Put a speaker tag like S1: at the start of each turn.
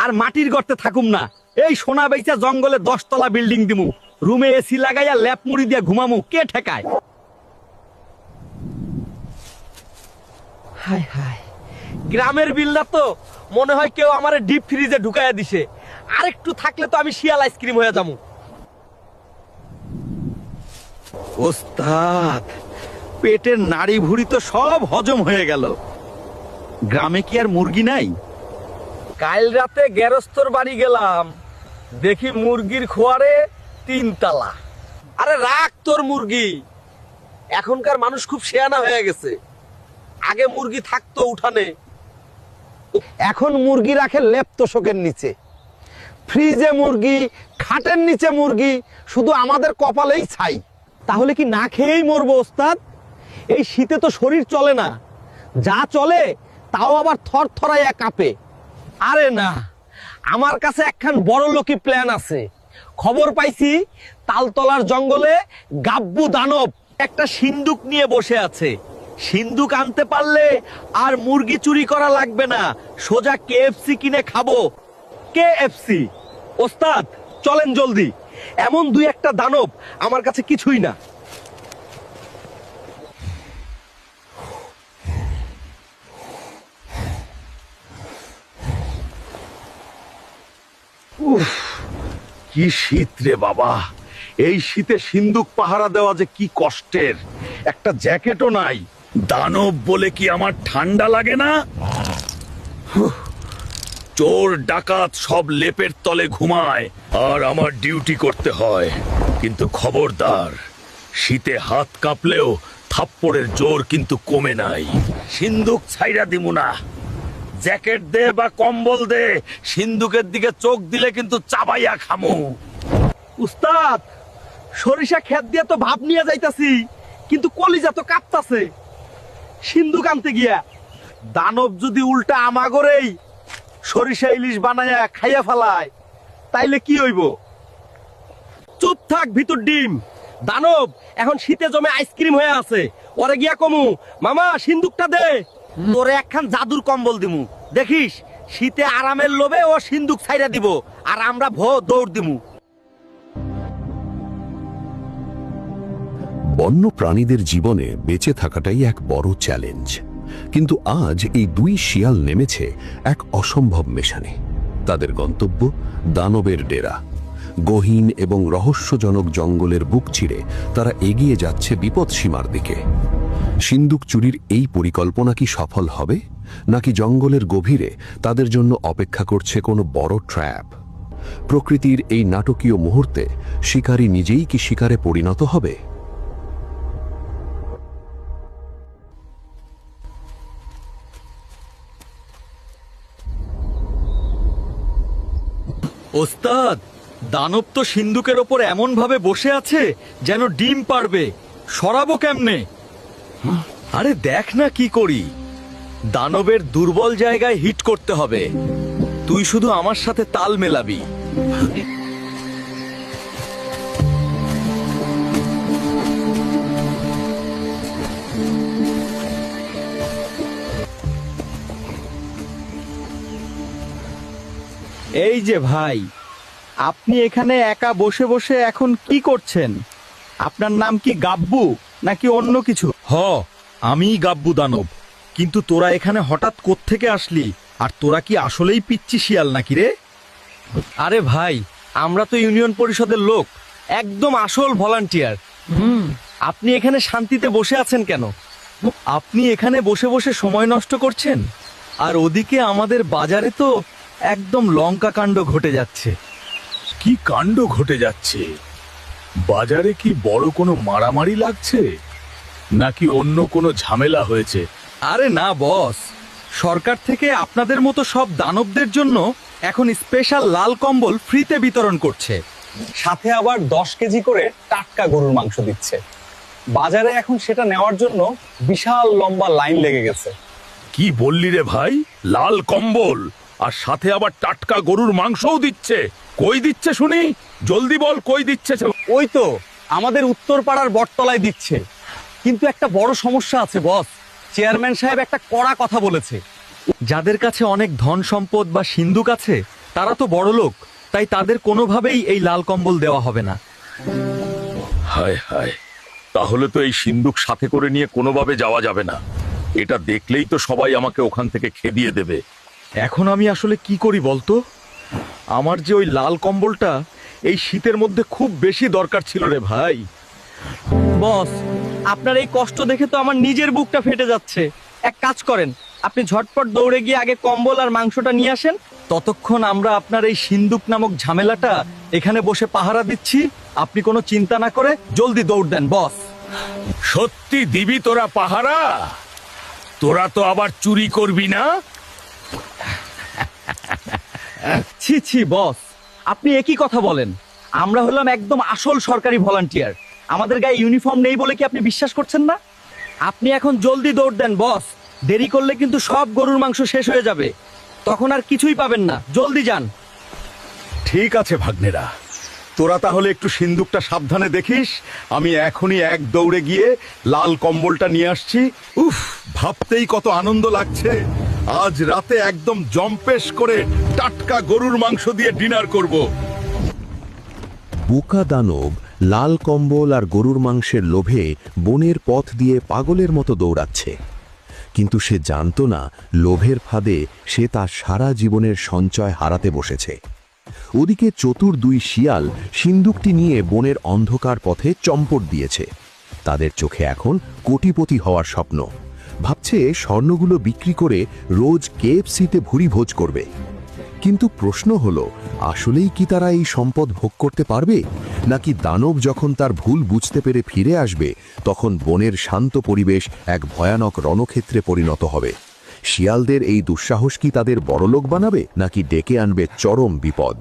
S1: আর মাটির গর্তে থাকুম না। এই সোনা বেচা জঙ্গলে 10 তলা বিল্ডিং দিমু, রুমে এসি লাগাইয়া ল্যাপ মুড়ি দিয়া ঘুমামু, কে ঠেকায়? হায় হায়, গ্রামের বিল্ডার তো মনে হয় কেউ আমারে ডিপ ফ্রিজে ঢুকাইয়া দিছে। আরেকটু থাকলে তো আমি শিয়াল আইসক্রিম হয়ে যাবো। ওস্তাদ, পেটের নাড়ি ভুড়ি তো সব হজম হয়ে গেল। গ্রামে কি আর মুরগি নাই? কাল রাতে গেরস্তর বাড়ি গেলাম, দেখি মুরগির খোয়ারে 3 তালা। আরে রাখ তোর মুরগি, এখনকার মানুষ খুব শেয়ানা হয়ে গেছে। আগে মুরগি থাকতো উঠানে, এখন মুরগি রাখে লেপ তোষকের নিচে। ফ্রিজে মুরগি, খাটের নিচে মুরগি, শুধু আমাদের কপালেই ছাই। তাহলে কি না খেয়েই মরবো ওস্তাদ? এই শীতে তো শরীর চলে না, যা চলে তাও আবার থর থরাইয়া কাঁপে। আরে না, আমার কাছে একখান বড় লোকি প্ল্যান আছে। খবর পাইছি তালতলার জঙ্গলে গাব্বু দানব একটা সিন্দুক নিয়ে বসে আছে। সিন্দুক আনতে পারলে আর মুরগি চুরি করা লাগবে না, সোজা কেএফসি কিনে খাবো। কেএফসি? ওস্তাদ চলেন জলদি, এমন 2-1টা দানব আমার কাছে কিছুই না। উফ, কি শীত রে বাবা! এই শীতে সিন্দুক পাহারা দেওয়া যে কি কষ্টের। একটা জ্যাকেটও নাই।
S2: দানব বলে কি আমার ঠান্ডা লাগে না? চোর ডাকাত সব লেপের তলে ঘুমায়, আর আমার ডিউটি করতে হয়। কিন্তু খবরদার, শীতে হাত কাঁপলেও থাপ্পড়ের জোর কিন্তু কমে নাই। সিন্দুক ছাইরা দিমু না। জ্যাকেট দে বা কম্বল দে, সিন্দুকের দিকে চোখ দিলে কিন্তু চাবাইয়া খামু।
S1: উস্তাদ, সরিষা ক্ষেত দিয়ে তো ভাব নিয়ে যাইতাছি, কিন্তু কলিজা তো কাঁপতাছে সিন্দুক আনতে গিয়া। দানব যদি উল্টা আমাগরেই সরিষা ইলিশ বানায়া খাইয়া ফেলায়, তাইলে কি হইব? চুপ থাক ভিতর ডিম। দানব এখন শীতে জমে আইসক্রিম হয়ে আছে, ওরে গিয়া কমু, মামা সিন্দুকটা দে। তোরে একখান জাদুর কম্বল দিমু, দেখিস শীতে আরামের লোভে ও সিন্দুক ছাইরা দিব, আর আমরা দৌড় দিমু।
S3: বন্য প্রাণীদের জীবনে বেঁচে থাকাটাই এক বড় চ্যালেঞ্জ। কিন্তু আজ এই 2 শিয়াল নেমেছে এক অসম্ভব মিশনে। তাদের গন্তব্য দানবের ডেরা। গহীন এবং রহস্যজনক জঙ্গলের বুক চিরে তারা এগিয়ে যাচ্ছে বিপদসীমার দিকে। সিন্দুক চুরির এই পরিকল্পনা কি সফল হবে, নাকি জঙ্গলের গভীরে তাদের জন্য অপেক্ষা করছে কোনো বড় ট্র্যাপ? প্রকৃতির এই নাটকীয় মুহূর্তে শিকারী নিজেই কি শিকারে পরিণত হবে?
S1: ওস্তাদ, দানব তো সিন্দুকের ওপর এমন ভাবে বসে আছে যেন ডিম পারবে। সরাবো কেমনে? আরে দেখ না কি করি। দানবের দুর্বল জায়গায় হিট করতে হবে। তুই শুধু আমার সাথে তাল মেলাবি। এই যে ভাই, আপনি এখানে একা বসে বসে এখন কি করছেন? আপনার নাম কি গাব্বু নাকি অন্য কিছু? আমিই গাব্বু দানব। কিন্তু তোরা এখানে হঠাৎ কোত্থেকে আসলি? আর তোরা কি আসলেই পিচ্চি শিয়াল নাকি রে? আরে ভাই, আমরা তো ইউনিয়ন পরিষদের লোক, একদম আসল ভলান্টিয়ার। আপনি এখানে শান্তিতে বসে আছেন কেন? আপনি এখানে বসে বসে সময় নষ্ট করছেন, আর ওদিকে আমাদের বাজারে তো একদম লঙ্কা কাণ্ড ঘটে যাচ্ছে।
S2: কি কাণ্ড ঘটে যাচ্ছে? বাজারে কি বড় কোনো মারামারি লাগছে, নাকি অন্য কোনো ঝামেলা হয়েছে?
S1: আরে না বস, সরকার থেকে আপনাদের মতো সব দানবদের জন্য এখন স্পেশাল লাল কম্বল ফ্রিতে বিতরণ করছে, সাথে আবার 10 কেজি করে টাটকা গরুর মাংস দিচ্ছে। বাজারে এখন সেটা নেওয়ার জন্য বিশাল লম্বা লাইন লেগে গেছে।
S2: কি বললি রে ভাই? লাল কম্বল আর সাথে আবার টাটকা গরুর মাংসও দিচ্ছে? কই দিচ্ছে শুনি? জলদি বল, কই দিচ্ছে?
S1: ওই তো আমাদের উত্তর পাড়ার বটতলায় দিচ্ছে। কিন্তু একটা বড় সমস্যা আছে বস। চেয়ারম্যান সাহেব একটা কড়া কথা বলেছে। যাদের কাছে অনেক ধন সম্পদ বা সিন্দুক আছে তারা তো বড় লোক, তাই তাদের কোনোভাবেই এই লাল কম্বল দেওয়া হবে না।
S2: হায় হায়, তাহলে তো এই সিন্দুক সাথে করে নিয়ে কোনোভাবে যাওয়া যাবে না। এটা দেখলেই তো সবাই আমাকে ওখান থেকে খেদিয়ে দেবে।
S1: এখন আমি আসলে কি করি বলতো? আমার যে ওই লাল কম্বলটা এই শীতের মধ্যে খুব বেশি দরকার ছিল রে ভাই। বস, আপনার এই কষ্ট দেখে তো আমার নিজের বুকটা ফেটে যাচ্ছে। এক কাজ করেন, আপনি ঝটপট দৌড়ে গিয়ে আগে কম্বল আর মাংসটা নিয়ে আসেন। ততক্ষণ আমরা আপনার এই সিন্দুক নামক ঝামেলাটা এখানে বসে পাহারা দিচ্ছি। আপনি কোনো চিন্তা না করে জলদি দৌড় দেন বস।
S2: সত্যি দিবি তোরা পাহারা? তোরা তো আবার চুরি করবি না?
S1: ছি ছি বস, আপনি একই কথা বলেন। আমরা হলাম একদম আসল সরকারি ভলান্টিয়ার। আমাদের গায়ে ইউনিফর্ম নেই বলে কি আপনি বিশ্বাস করছেন না? আপনি এখন জলদি দৌড় দেন বস, দেরি করলে কিন্তু সব গরুর মাংস শেষ হয়ে যাবে, তখন আর কিছুই পাবেন না। জলদি যান।
S4: ঠিক আছে ভাগ্নেরা, তোরা তাহলে একটু সিন্দুকটা সাবধানে দেখিস। আমি এখনই এক দৌড়ে গিয়ে লাল কম্বলটা নিয়ে আসছি। উফ, ভাবতেই কত আনন্দ লাগছে। আজ রাতে একদম জম্পেশ করে টাটকা গরুর মাংস দিয়ে ডিনার করব।
S3: বোকা দানব লাল কম্বল আর গরুর মাংসের লোভে বনের পথ দিয়ে পাগলের মতো দৌড়াচ্ছে, কিন্তু সে জানতো না লোভের ফাঁদে সে তার সারা জীবনের সঞ্চয় হারাতে বসেছে। ওদিকে চতুর দুই শিয়াল সিন্দুকটি নিয়ে বনের অন্ধকার পথে চম্পট দিয়েছে। তাদের চোখে এখন কোটিপতি হওয়ার স্বপ্ন। ভাবছে স্বর্ণগুলো বিক্রি করে রোজ KFC-তে ভুরি ভোজ করবে। কিন্তু প্রশ্ন হলো, আসলেই কি তারা এই সম্পদ ভোগ করতে পারবে, নাকি দানব যখন তার ভুল বুঝতে পেরে ফিরে আসবে তখন বনের শান্ত পরিবেশ এক ভয়ানক রণক্ষেত্রে পরিণত হবে? শিয়ালদের এই দুঃসাহস কি তাদের বড়লোক বানাবে, নাকি ডেকে আনবে চরম বিপদ?